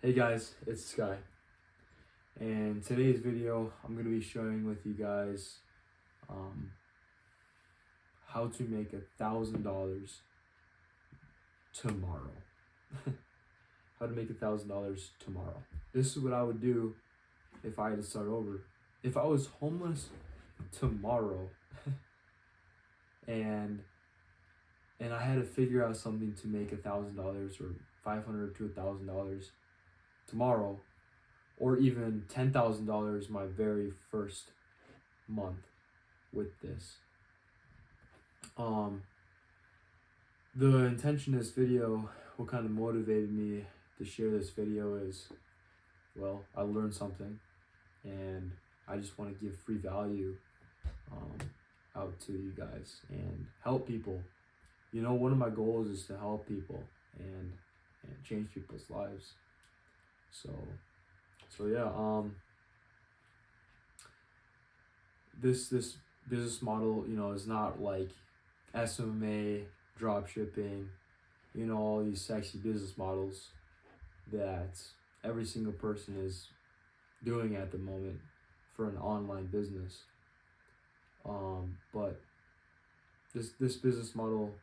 Hey guys, it's Sky, and today's video I'm going to be sharing with you guys how to make $1,000 tomorrow. How to make $1,000 tomorrow. This is what I would do if I had to start over. If I was homeless tomorrow and I had to figure out something to make $1,000 or $500 to $1,000 tomorrow, or even $10,000 my very first month with this. The intention of this video, what kind of motivated me to share this video is, well, I learned something and I just want to give free value out to you guys and help people. You know, one of my goals is to help people and change people's lives. So yeah, this business model, you know, is not like SMA, drop shipping, you know, all these sexy business models that every single person is doing at the moment for an online business. But this business model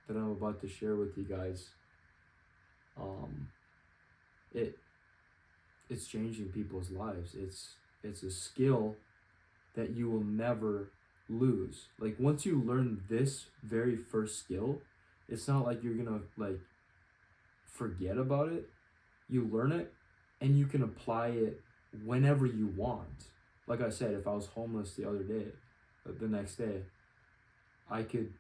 that I'm about to share with you guys, it's changing people's lives. It's a skill that you will never lose. Like, once you learn this very first skill, it's not like you're gonna like forget about it. You learn it and you can apply it whenever you want. Like I said, if I was homeless the next day, I could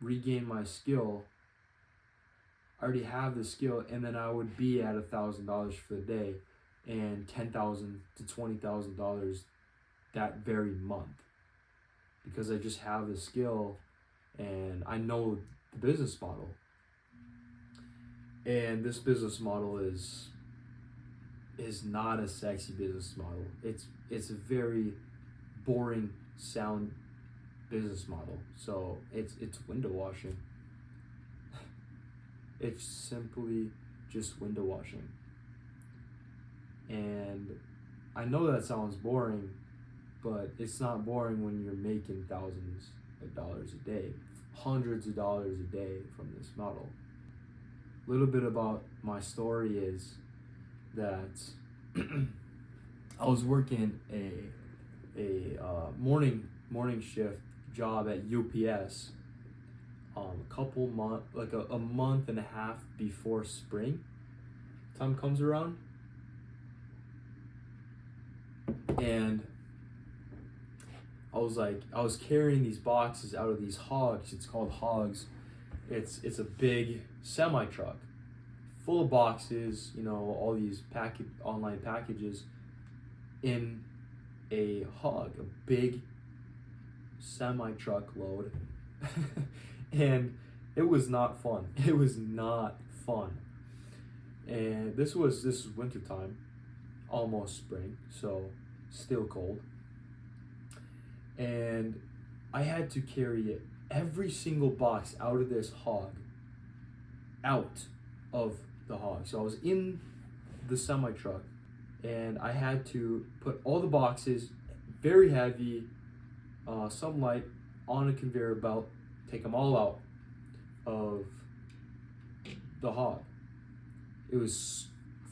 regain my skill. I already have the skill, and then I would be at $1,000 for the day and $10,000 to $20,000 that very month, because I just have the skill and I know the business model. And this business model is not a sexy business model. It's a very boring sound business model. So it's window washing. It's simply just window washing. And I know that sounds boring, but it's not boring when you're making thousands of dollars a day, hundreds of dollars a day from this model. A little bit about my story is that I was working a morning shift job at UPS a month and a half before spring time comes around. And I was carrying these boxes out of these hogs. It's called hogs. It's a big semi truck full of boxes, you know, all these online packages in a hog, a big semi truck load. And it was not fun. It was not fun. And this was winter time, almost spring, so still cold. And I had to carry every single box out of this hog, out of the hog. So I was in the semi truck and I had to put all the boxes, very heavy, some light, on a conveyor belt, take them all out of the hog. It was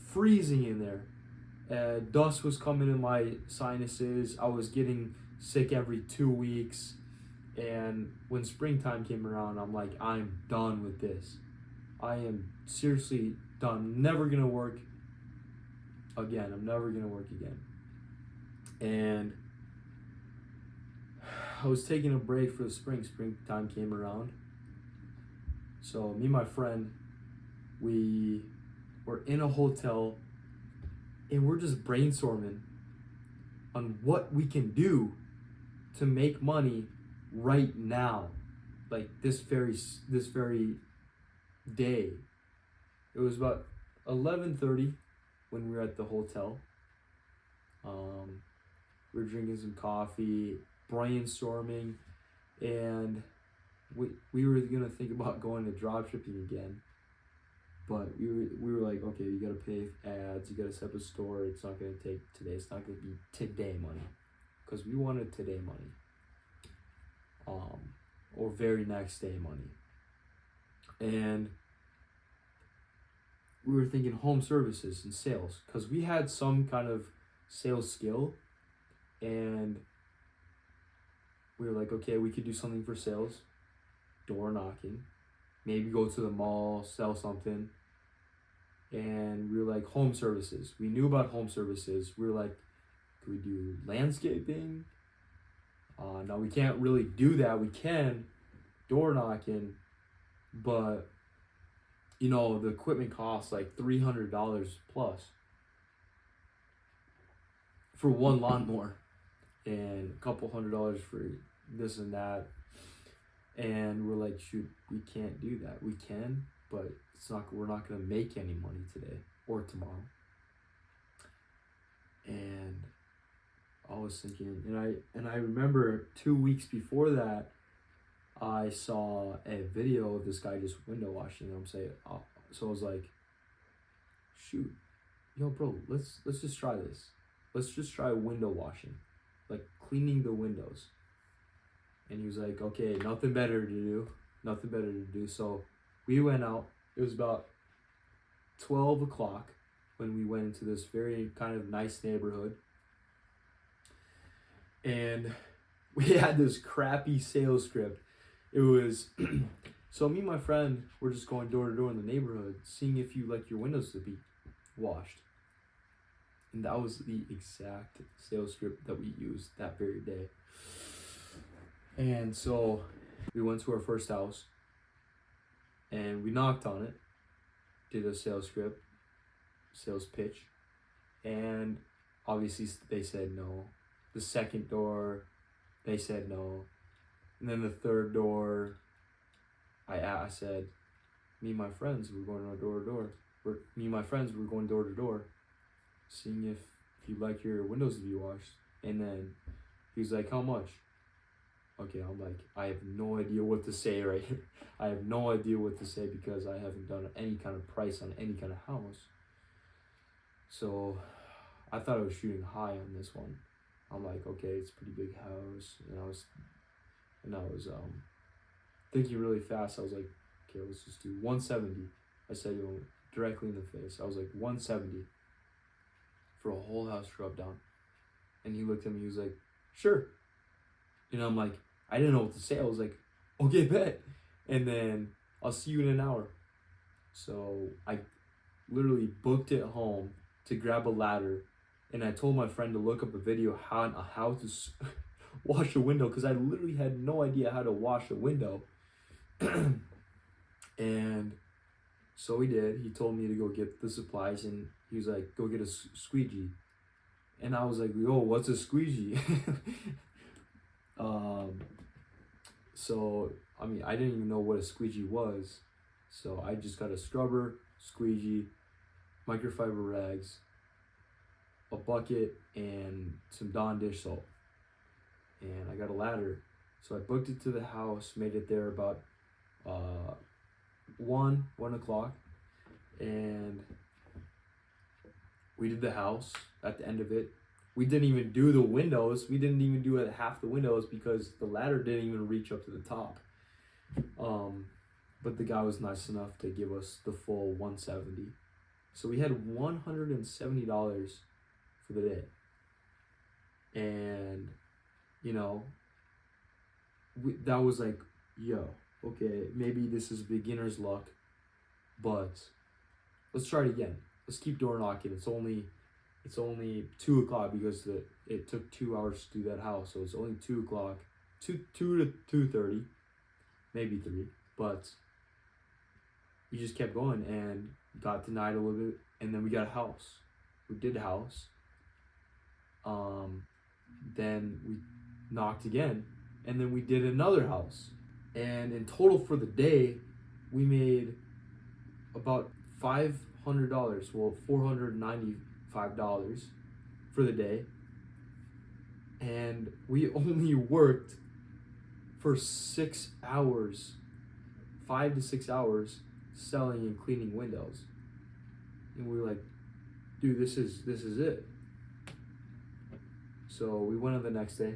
freezing in there. Dust was coming in my sinuses. I was getting sick every 2 weeks. And when springtime came around, I'm like, I'm done with this. I am seriously done. I'm never gonna work again. And I was taking a break for the springtime came around. So me and my friend, we were in a hotel and we're just brainstorming on what we can do to make money right now, like this very day. It was about 11:30 when we were at the hotel. We were drinking some coffee, brainstorming, and we were gonna think about going to drop shipping again. But we were like, okay, you gotta pay ads, you gotta set up a store. It's not gonna take today. It's not gonna be today money, because we wanted today money, or very next day money. And we were thinking home services and sales, because we had some kind of sales skill, and we were like, okay, we could do something for sales, door knocking, maybe go to the mall, sell something. And we were like, home services. We knew about home services. We were like, could we do landscaping? No, we can't really do that. We can door knocking, but you know, the equipment costs like $300 plus for one lawnmower, and a couple $100 for this and that. And we're like, shoot, we can't do that. We can, but we're not gonna make any money today or tomorrow. And I was thinking, and I remember 2 weeks before that, I saw a video of this guy just window washing. I'm saying, so I was like, shoot, yo, bro, let's just try this. Let's just try window washing, like cleaning the windows. And he was like, okay, nothing better to do. So we went out. It was about 12 o'clock when we went into this very kind of nice neighborhood. And we had this crappy sales script. It was, so me and my friend were just going door to door in the neighborhood, seeing if you like your windows to be washed. And that was the exact sales script that we used that very day. And so we went to our first house and we knocked on it, did a sales script, sales pitch, and obviously they said no. The second door, they said no. And then the third door, I said, me and my friends, we're going door to door. Me and my friends, we're going door to door, seeing if you'd like your windows to be washed. And then he was like, how much? Okay, I'm like, I have no idea what to say right here. I have no idea what to say because I haven't done any kind of price on any kind of house. So I thought I was shooting high on this one. I'm like, okay, it's a pretty big house. And I was thinking really fast. I was like, okay, let's just do 170. I said to him directly in the face. I was like, 170 for a whole house rub down. And he looked at me, he was like, sure. And I'm like, I didn't know what to say. I was like, okay, bet. And then I'll see you in an hour. So I literally booked it home to grab a ladder. And I told my friend to look up a video on how to wash a window, because I literally had no idea how to wash a window. And so he did. He told me to go get the supplies, and he was like, go get a squeegee. And I was like, yo, what's a squeegee? So, I mean, I didn't even know what a squeegee was. So I just got a scrubber, squeegee, microfiber rags, a bucket, and some Dawn dish soap. And I got a ladder. So I booked it to the house, made it there about 1 o'clock. And we did the house at the end of it. We didn't even do the windows. We didn't even do half the windows because the ladder didn't even reach up to the top. But the guy was nice enough to give us the full 170. So we had $170 for the day. And, you know, that was like, yo, okay, maybe this is beginner's luck, but let's try it again. Let's keep door knocking. It's only 2 o'clock because it took 2 hours to do that house. So it's only 2 o'clock, 2 to 2:30, maybe 3. But we just kept going and got denied a little bit. And then we got a house. We did a house. Then we knocked again. And then we did another house. And in total for the day, we made about $500. Well, $495 for the day. And we only worked for 6 hours, 5 to 6 hours, selling and cleaning windows. And we were like, dude, this is it. So we went on the next day.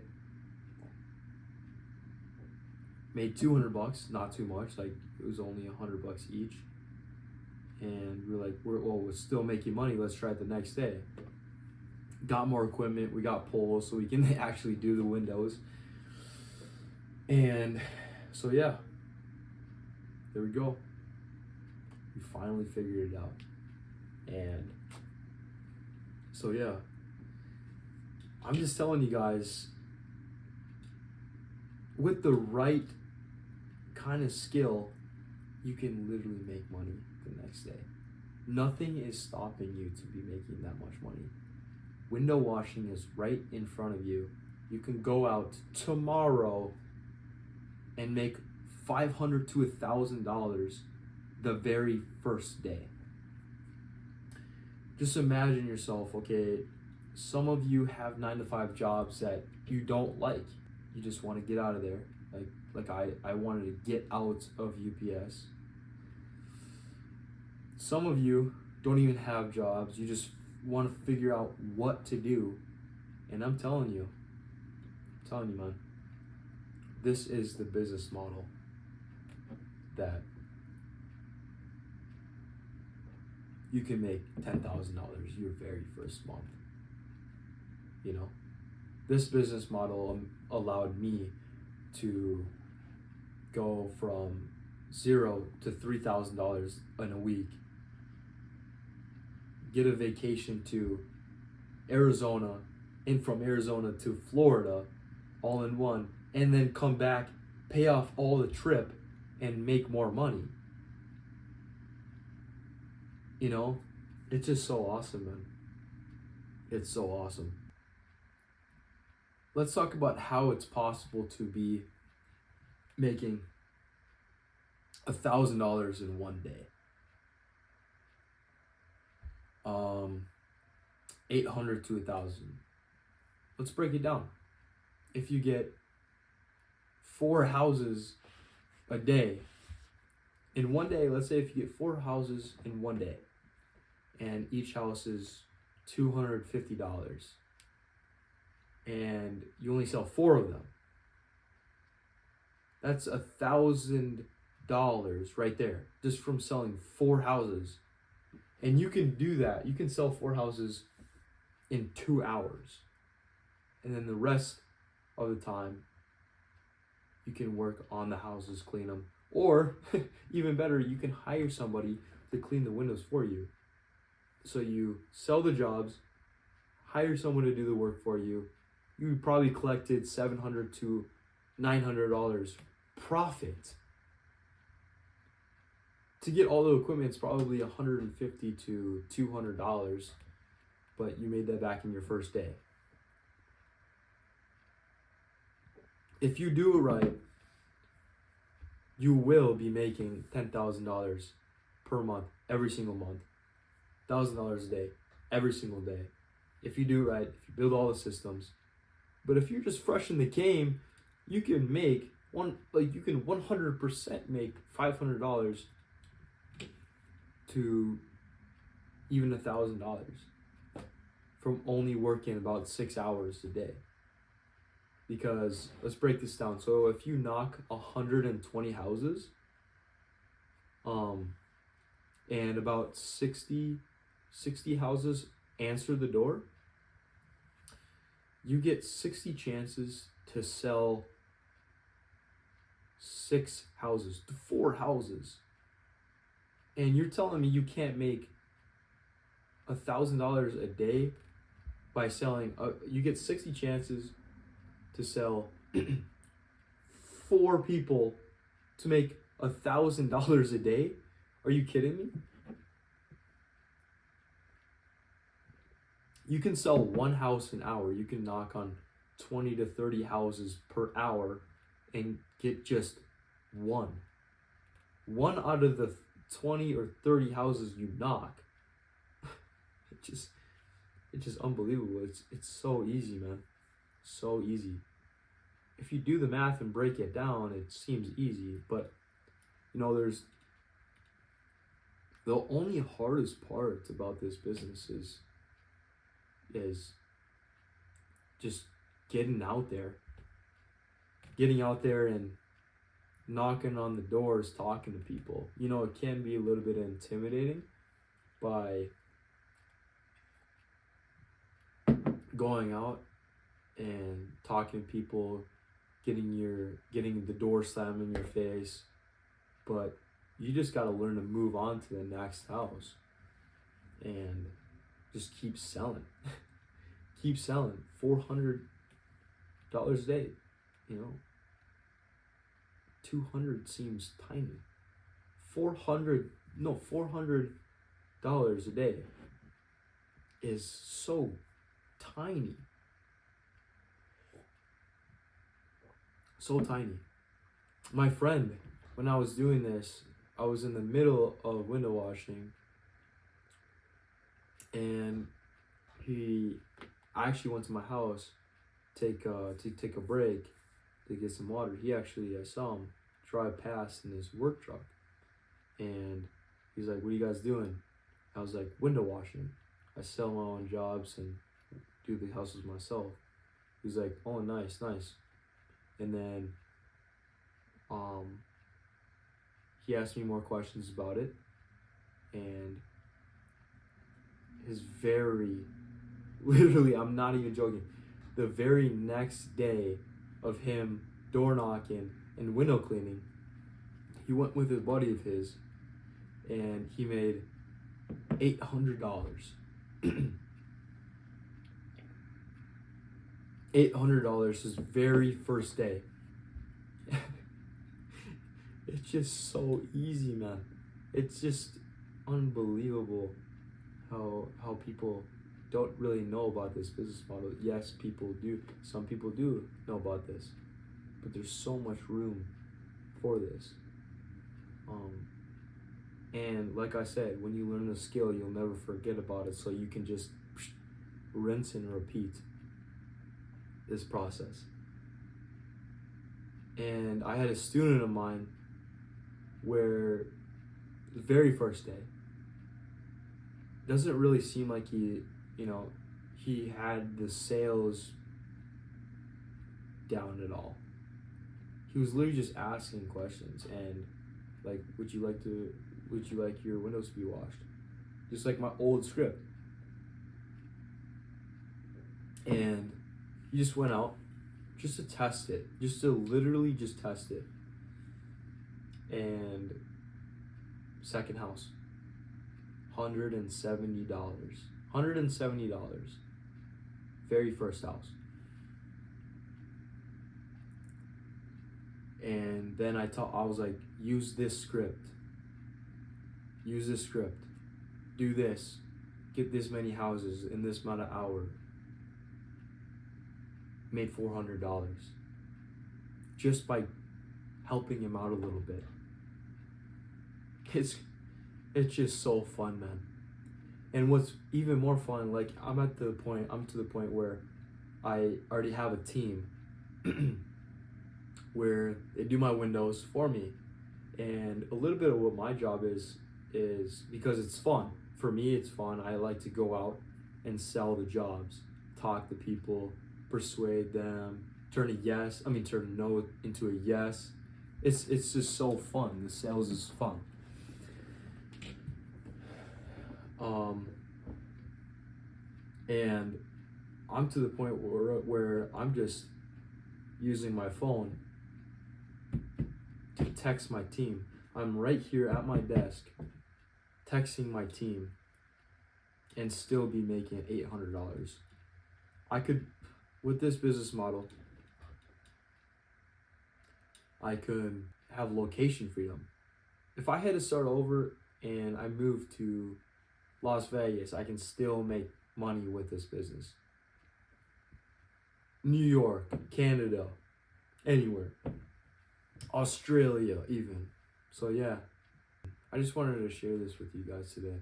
Made $200, not too much. Like, it was only $100 each. And we were like, we're still making money. Let's try it the next day. Got more equipment. We got poles so we can actually do the windows. And so yeah, there we go. We finally figured it out. And so yeah, I'm just telling you guys, with the right kind of skill, you can literally make money the next day. Nothing is stopping you to be making that much money. Window washing is right in front of you. You can go out tomorrow and make $500 to $1,000 the very first day. Just imagine yourself, okay, some of you have 9-to-5 jobs that you don't like. You just want to get out of there. Like I wanted to get out of UPS. Some of you don't even have jobs. You just want to figure out what to do. And I'm telling you, man, this is the business model that you can make $10,000 your very first month. You know, this business model allowed me to go from $0 to $3,000 in a week, get a vacation to Arizona, and from Arizona to Florida all in one, and then come back, pay off all the trip, and make more money. You know, it's just so awesome, man. It's so awesome. Let's talk about how it's possible to be making $1,000 in one day. 800 to 1,000. Let's break it down. If you get 4 houses a day in one day, let's say if you get 4 houses in one day, and each house is $250, and you only sell 4 of them, that's $1,000 right there, just from selling 4 houses. And you can do that. You can sell 4 houses in 2 hours. And then the rest of the time, you can work on the houses, clean them. Or, even better, you can hire somebody to clean the windows for you. So you sell the jobs, hire someone to do the work for you. You probably collected $700 to $900 profit. To get all the equipment, it's probably $150 to $200, but you made that back in your first day. If you do it right, you will be making $10,000 per month, every single month. $1,000 a day, every single day. If you do it right, if you build all the systems. But if you're just fresh in the game, you can make you can 100% make $500 to even $1,000 from only working about 6 hours a day. Because let's break this down. So if you knock 120 houses, and about 60 houses answer the door, you get 60 chances to sell 6 houses, 4 houses. And you're telling me you can't make $1,000 a day by selling, you get 60 chances to sell 4 people to make $1,000 a day? Are you kidding me? You can sell 1 house an hour. You can knock on 20 to 30 houses per hour and get just 1. 1 out of the 20 or 30 houses you knock. It's just unbelievable. It's so easy, man. So easy. If you do the math and break it down, it seems easy, but you know, there's The only hardest part about this business is just getting out there and knocking on the doors, talking to people. You know, it can be a little bit intimidating by going out and talking to people, getting the door slammed in your face, but you just got to learn to move on to the next house and just keep selling. Keep selling. $400 a day, you know. 200 seems tiny. $400 a day is so tiny. So tiny. My friend, when I was doing this, I was in the middle of window washing, and I actually went to my house to take a break to get some water. I saw him drive past in his work truck, and he's like, "What are you guys doing?" I was like, "Window washing. I sell my own jobs and do the houses myself." He's like, "Oh, nice." And then he asked me more questions about it, and literally, I'm not even joking, the very next day of him door knocking and window cleaning, he went with a buddy of his, and he made $800. $800 his very first day. It's just so easy, man. It's just unbelievable how people don't really know about this business model. Yes, people do. Some people do know about this, but there's so much room for this. And like I said, when you learn a skill, you'll never forget about it. So you can just rinse and repeat this process. And I had a student of mine where the very first day, doesn't really seem like he had the sales down at all. He was literally just asking questions and like, would you like your windows to be washed? Just like my old script. And he just went out just to test it, just to literally just test it. And second house, $170. $170. Very first house. And then I was like, use this script. Do this. Get this many houses in this amount of hour. Made $400. Just by helping him out a little bit. It's just so fun, man. And what's even more fun, like I'm to the point where I already have a team where they do my windows for me. And a little bit of what my job is because it's fun. For me, it's fun. I like to go out and sell the jobs, talk to people, persuade them, turn a no into a yes. It's just so fun. The sales is fun. And I'm to the point where I'm just using my phone to text my team. I'm right here at my desk texting my team and still be making $800. I could, with this business model, I could have location freedom. If I had to start over and I moved to Las Vegas, I can still make money with this business. New York, Canada, anywhere. Australia even. So yeah, I just wanted to share this with you guys today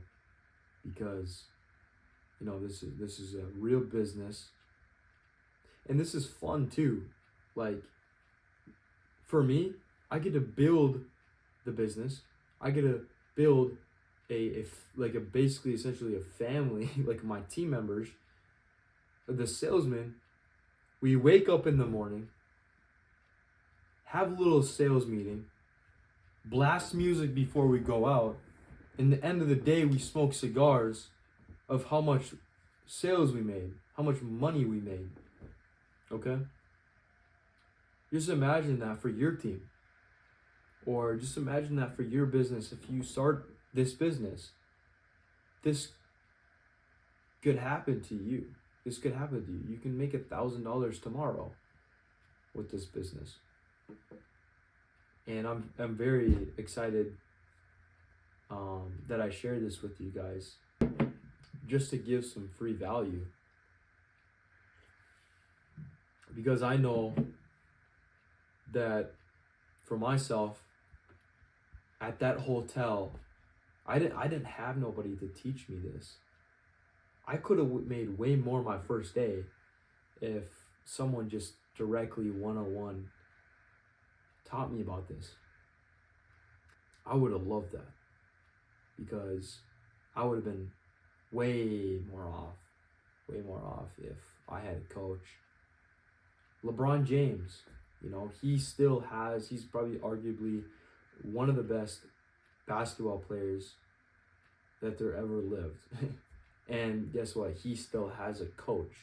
because, you know, this is a real business. And this is fun too. Like, for me, I get to build the business. I get to build like a basically essentially a family, like my team members, the salesman. We wake up in the morning, have a little sales meeting, blast music before we go out, and the end of the day we smoke cigars of how much sales we made, how much money we made. Okay? Just imagine that for your team. Or just imagine that for your business. If you start this business, this could happen to you. This could happen to you. You can make $1,000 tomorrow with this business. And I'm very excited that I share this with you guys, just to give some free value. Because I know that for myself, at that hotel, I didn't have nobody to teach me this. I could have made way more my first day if someone just directly one-on-one taught me about this. I would have loved that, because I would have been way more off if I had a coach. LeBron James, he's probably arguably one of the best basketball players that there ever lived. And guess what? He still has a coach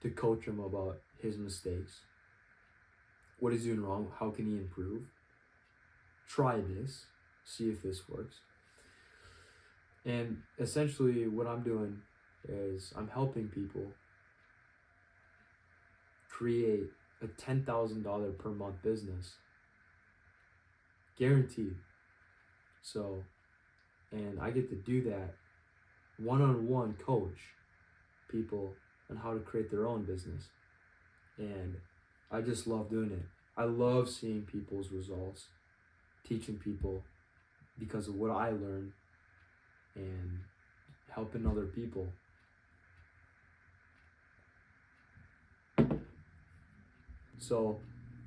to coach him about his mistakes. What is he doing wrong? How can he improve? Try this. See if this works. And essentially what I'm doing is I'm helping people create a $10,000 per month business. Guaranteed. So, and I get to do that one-on-one, coach people on how to create their own business. And I just love doing it. I love seeing people's results, teaching people because of what I learned, and helping other people. So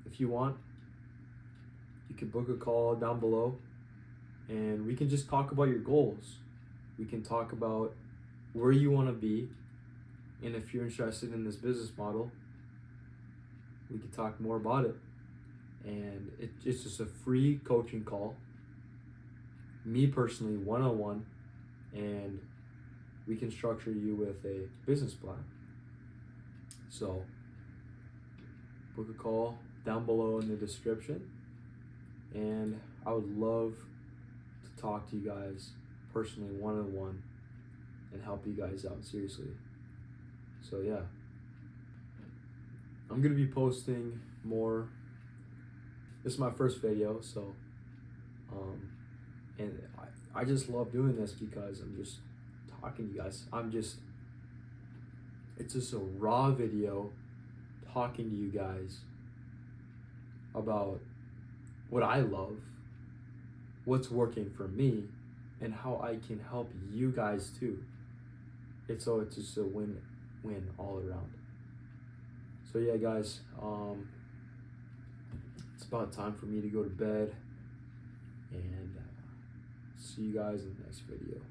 if you want, you can book a call down below, and we can just talk about your goals. We can talk about where you want to be, and if you're interested in this business model, we can talk more about it. And it's just a free coaching call, me personally, one-on-one, and we can structure you with a business plan. So book a call down below in the description, and I would love to talk to you guys personally, one-on-one, and help you guys out, seriously. So yeah, I'm gonna be posting more. This is my first video, so and I just love doing this because I'm just talking to you guys. It's just a raw video talking to you guys about what I love, what's working for me, and how I can help you guys too. It's just a win-win all around. So yeah, guys, it's about time for me to go to bed, and see you guys in the next video.